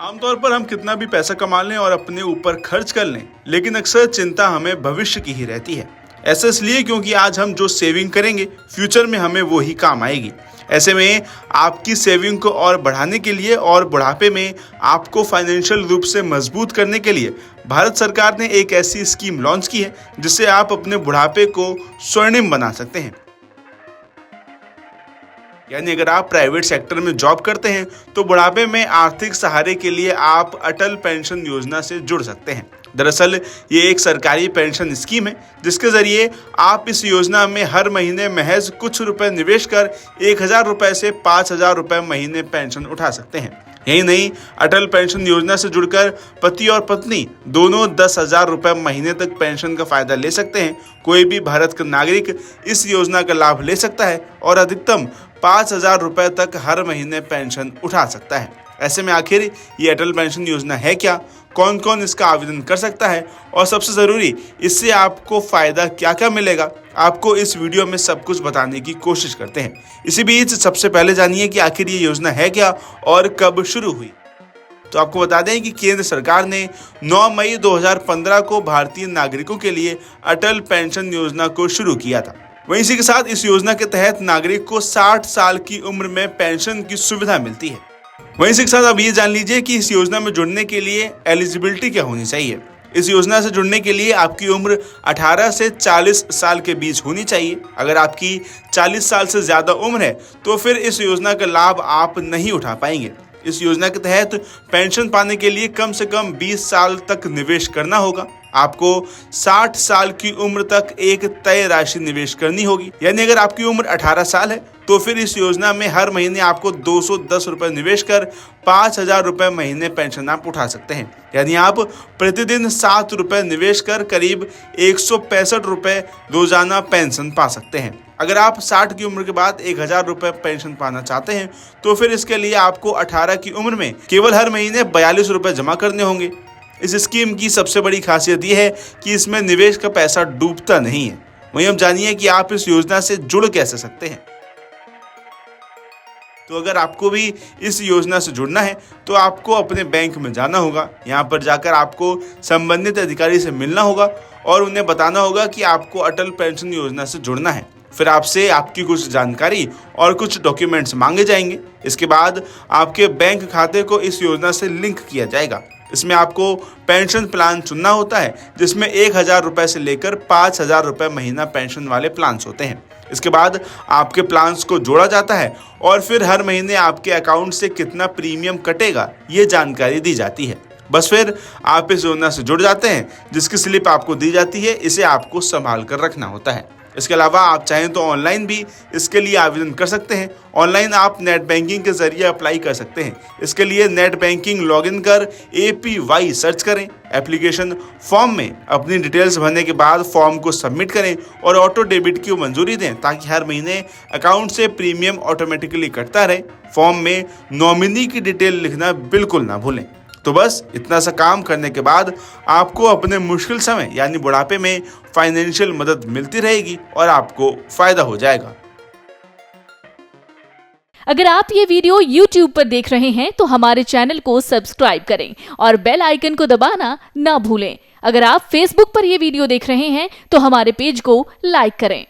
आमतौर पर हम कितना भी पैसा कमा लें और अपने ऊपर खर्च कर लें, लेकिन अक्सर चिंता हमें भविष्य की ही रहती है। ऐसा इसलिए क्योंकि आज हम जो सेविंग करेंगे फ्यूचर में हमें वो ही काम आएगी। ऐसे में आपकी सेविंग को और बढ़ाने के लिए और बुढ़ापे में आपको फाइनेंशियल रूप से मजबूत करने के लिए भारत सरकार ने एक ऐसी स्कीम लॉन्च की है जिससे आप अपने बुढ़ापे को स्वर्णिम बना सकते हैं। यानी अगर आप प्राइवेट सेक्टर में जॉब करते हैं तो बुढ़ापे में आर्थिक सहारे के लिए आप अटल पेंशन योजना से जुड़ सकते हैं। दरअसल ये एक सरकारी पेंशन स्कीम है जिसके जरिए आप इस योजना में हर महीने महज कुछ रुपए निवेश कर 1,000 रुपए से 5,000 रुपए महीने पेंशन उठा सकते हैं। यही नहीं, अटल पेंशन योजना से जुड़कर पति और पत्नी दोनों 10,000 रुपए महीने तक पेंशन का फायदा ले सकते हैं। कोई भी भारत का नागरिक इस योजना का लाभ ले सकता है और अधिकतम 5,000 रुपए तक हर महीने पेंशन उठा सकता है। ऐसे में आखिर ये अटल पेंशन योजना है क्या, कौन कौन इसका आवेदन कर सकता है और सबसे ज़रूरी इससे आपको फ़ायदा क्या क्या मिलेगा, आपको इस वीडियो में सब कुछ बताने की कोशिश करते हैं। इसी बीच सबसे पहले जानिए कि आखिर ये योजना है क्या और कब शुरू हुई। तो आपको बता दें कि केंद्र सरकार ने 9 मई 2015 को भारतीय नागरिकों के लिए अटल पेंशन योजना को शुरू किया था। वहीं इसी के साथ इस योजना के तहत नागरिक को 60 साल की उम्र में पेंशन की सुविधा मिलती है। वहीं इसी के साथ अब ये जान लीजिए कि इस योजना में जुड़ने के लिए एलिजिबिलिटी क्या होनी चाहिए। इस योजना से जुड़ने के लिए आपकी उम्र 18 से 40 साल के बीच होनी चाहिए। अगर आपकी 40 साल से ज़्यादा उम्र है तो फिर इस योजना का लाभ आप नहीं उठा पाएंगे। इस योजना के तहत पेंशन पाने के लिए कम से कम 20 साल तक निवेश करना होगा। आपको 60 साल की उम्र तक एक तय राशि निवेश करनी होगी। यानी अगर आपकी उम्र 18 साल है तो फिर इस योजना में हर महीने आपको 210 रुपए निवेश कर 5,000 रुपए महीने पेंशन आप उठा सकते हैं। यानी आप प्रतिदिन 7 रुपए निवेश कर करीब 165 रुपए रोजाना पेंशन पा सकते हैं। अगर आप 60 की उम्र के बाद 1,000 रुपए पेंशन पाना चाहते हैं तो फिर इसके लिए आपको 18 की उम्र में केवल हर महीने 42 रुपए जमा करने होंगे। इस स्कीम की सबसे बड़ी खासियत यह है कि इसमें निवेश का पैसा डूबता नहीं है। वहीं अब जानिए कि आप इस योजना से जुड़ कैसे सकते हैं। तो अगर आपको भी इस योजना से जुड़ना है तो आपको अपने बैंक में जाना होगा। यहाँ पर जाकर आपको संबंधित अधिकारी से मिलना होगा और उन्हें बताना होगा कि आपको अटल पेंशन योजना से जुड़ना है। फिर आपसे आपकी कुछ जानकारी और कुछ डॉक्यूमेंट्स मांगे जाएंगे। इसके बाद आपके बैंक खाते को इस योजना से लिंक किया जाएगा। इसमें आपको पेंशन प्लान चुनना होता है जिसमें 1,000 रुपए से लेकर 5,000 रुपए महीना पेंशन वाले प्लान्स होते हैं। इसके बाद आपके प्लान्स को जोड़ा जाता है और फिर हर महीने आपके अकाउंट से कितना प्रीमियम कटेगा ये जानकारी दी जाती है। बस फिर आप इस योजना से जुड़ जाते हैं जिसकी स्लिप आपको दी जाती है। इसे आपको संभाल कर रखना होता है। इसके अलावा आप चाहें तो ऑनलाइन भी इसके लिए आवेदन कर सकते हैं। ऑनलाइन आप नेट बैंकिंग के जरिए अप्लाई कर सकते हैं। इसके लिए नेट बैंकिंग लॉगिन कर APY सर्च करें। एप्लीकेशन फॉर्म में अपनी डिटेल्स भरने के बाद फॉर्म को सबमिट करें और ऑटो डेबिट की मंजूरी दें ताकि हर महीने अकाउंट से प्रीमियम ऑटोमेटिकली कटता रहे। फॉर्म में नॉमिनी की डिटेल लिखना बिल्कुल ना भूलें। तो बस इतना सा काम करने के बाद आपको अपने मुश्किल समय यानी बुढ़ापे में फाइनेंशियल मदद मिलती रहेगी और आपको फायदा हो जाएगा। अगर आप ये वीडियो YouTube पर देख रहे हैं तो हमारे चैनल को सब्सक्राइब करें और बेल आइकन को दबाना ना भूलें। अगर आप Facebook पर ये वीडियो देख रहे हैं तो हमारे पेज को लाइक करें।